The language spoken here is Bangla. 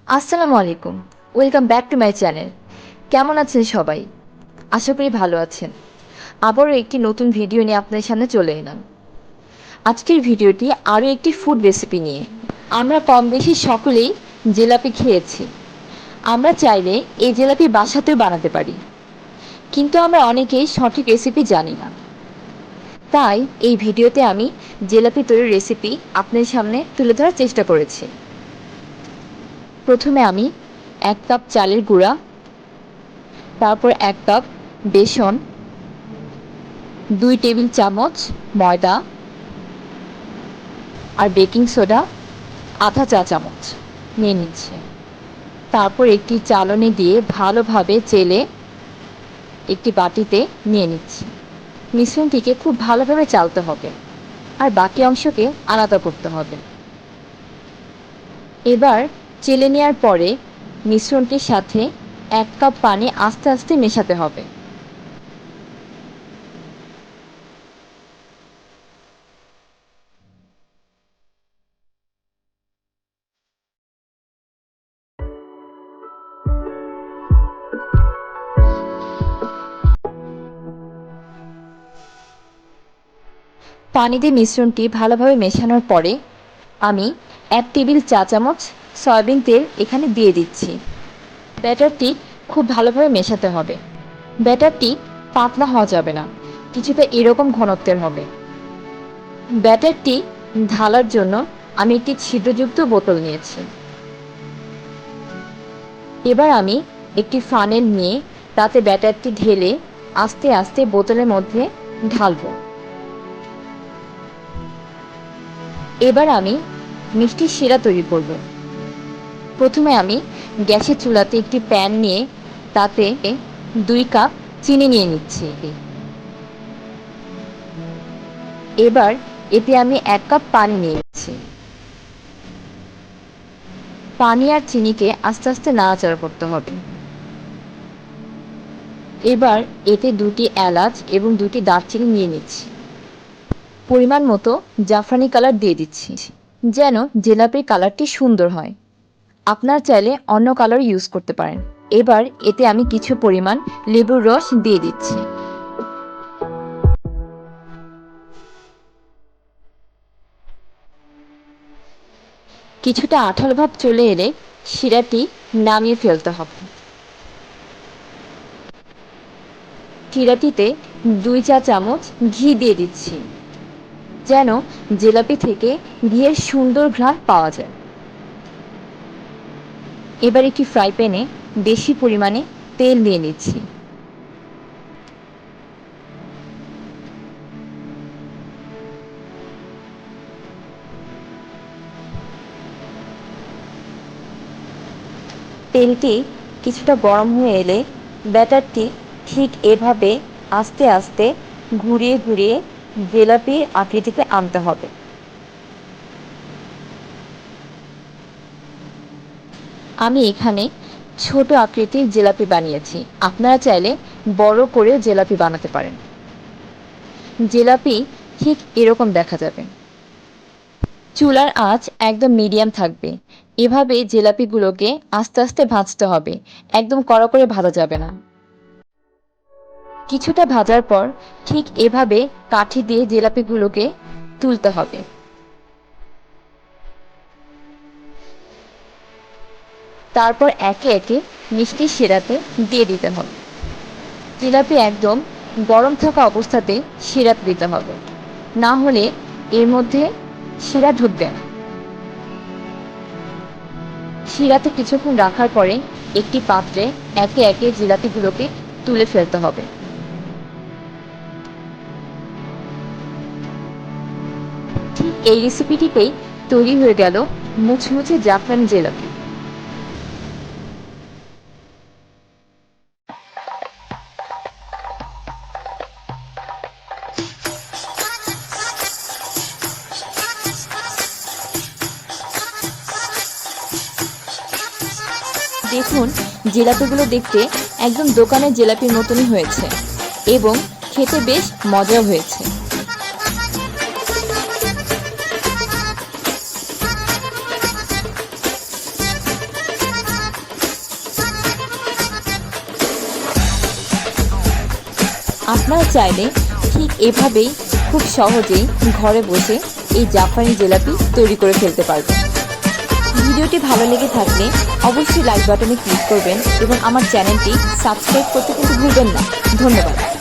আসসালামু আলাইকুম। Welcome back to my channel. কেমন আছেন সবাই? আশা করি ভালো আছেন। আবারও একটি নতুন ভিডিও নিয়ে আপনাদের সামনে চলে এলাম। আজকের ভিডিওটি আরও একটি ফুড রেসিপি নিয়ে। আমরা কম বেশি সকলেই জিলাপি খেয়েছি। আমরা চাইলে এই জিলাপি বাসাতেও বানাতে পারি, কিন্তু আমরা অনেকেই সঠিক রেসিপি জানি না। তাই এই ভিডিওতে আমি জিলাপি তৈরির রেসিপি আপনাদের সামনে তুলে ধরার চেষ্টা করেছি। প্রথমে আমি 1 কাপ চালের গুঁড়া, তারপর 1 কাপ বেসন, 2 টেবিল চামচ ময়দা আর বেকিং সোডা আধা চা চামচ নিয়ে নিচ্ছি। তারপর একটি চালনি দিয়ে ভালোভাবে চেলে একটি বাটিতে নিয়ে নিচ্ছি। মিশ্রণটিকে খুব ভালোভাবে চালতে হবে আর বাকি অংশকে আলাদা করতে হবে। এবার চেলে নেওয়ার পরে মিশ্রণটির সাথে 1 কাপ পানি আস্তে আস্তে মেশাতে হবে। পানি দিয়ে মিশ্রণটি ভালোভাবে মেশানোর পরে আমি 1 টেবিল চা চামচ সয়াবিন তেল এখানে দিয়ে দিচ্ছি। ব্যাটারটি খুব ভালোভাবে মেশাতে হবে। ব্যাটারটি পাতলা হওয়া যাবে না, কিছুটা এরকম ঘনত্বের হবে। ব্যাটারটি ঢালার জন্য আমি একটি ছিদ্রযুক্ত বোতল নিয়েছি। এবার আমি একটি ফানেল নিয়ে তাতে ব্যাটারটি ঢেলে আস্তে আস্তে বোতলের মধ্যে ঢালবো। এবার আমি মিষ্টি শিরা তৈরি করব। প্রথমে আমি গ্যাসের চুলাতে একটি প্যান নিয়ে তাতে 2 কাপ চিনি নিয়ে নিচ্ছি। এবার এতে আমি 1 কাপ পানি নিয়ে নিচ্ছি। পানি আর চিনিকে আস্তে আস্তে নাড়াচাড়া করতে হবে। এবার এতে 2টি এলাচ এবং 2টি দারচিনি নিয়ে নিচ্ছি। পরিমাণ মতো জাফরানি কালার দিয়ে দিচ্ছি, যেন জিলাপির কালারটি সুন্দর হয়। আপনারা চাইলে অন্য কালার ইউজ করতে পারেন। এবার এতে আমি কিছু পরিমাণ লেবুর রস দিয়ে দিচ্ছি। কিছুটা আঠালো ভাব চলে এলে শিরাটি নামিয়ে ফেলতে হবে। শিরাটিতে 2 চা চামচ ঘি দিয়ে দিচ্ছি, যেন জিলাপি থেকে ঘিয়ের সুন্দর ঘ্রাণ পাওয়া যায়। এবার একটি ফ্রাই প্যানে বেশি পরিমাণে তেল দিয়ে নিচ্ছি। তেলটি কিছুটা গরম হয়ে এলে ব্যাটারটি ঠিক এভাবে আস্তে আস্তে ঘুরিয়ে ঘুরিয়ে জিলাপির আকৃতিতে আনতে হবে। আমি এখানে ছোট আকৃতির জিলাপি বানিয়েছি, আপনারা চাইলে বড় করে জিলাপি বানাতে পারেন। জিলাপি ঠিক এরকম দেখা যাবে। চুলার আঁচ একদম মিডিয়াম থাকবে। এভাবে জিলাপিগুলোকে আস্তে আস্তে ভাজতে হবে, একদম কড়া করে ভাজা যাবে না। কিছুটা ভাজার পর ঠিক এভাবে কাঠি দিয়ে জিলাপিগুলোকে তুলতে হবে। তারপর একে একে মিষ্টি শিরাতে দিয়ে দিতে হবে। জিলাপি একদম গরম থাকা অবস্থাতে শিরাতে দিতে হবে, না হলে এর মধ্যে শিরা ঢুকবে না। শিরাতে কিছুক্ষণ রাখার পরে একটি পাত্রে একে একে জিলাপিগুলোকে তুলে ফেলতে হবে। ঠিক এই রেসিপিটিতেই তৈরি হয়ে গেল মুচমুচে জাফরান জিলাপি। দেখুন, জিলাপিগুলো দেখতে একদম দোকানের জিলাপির মতনই হয়েছে এবং খেতে বেশ মজাও হয়েছে। আপনারা চাইলে ঠিক এভাবেই খুব সহজেই ঘরে বসে এই জাপানি জিলাপি তৈরি করে ফেলতে পারবেন। ভিডিওটি ভালো লেগে থাকলে অবশ্যই লাইক বাটনে ক্লিক করবেন এবং আমার চ্যানেলটি সাবস্ক্রাইব করতে কিন্তু ভুলবেন না। ধন্যবাদ।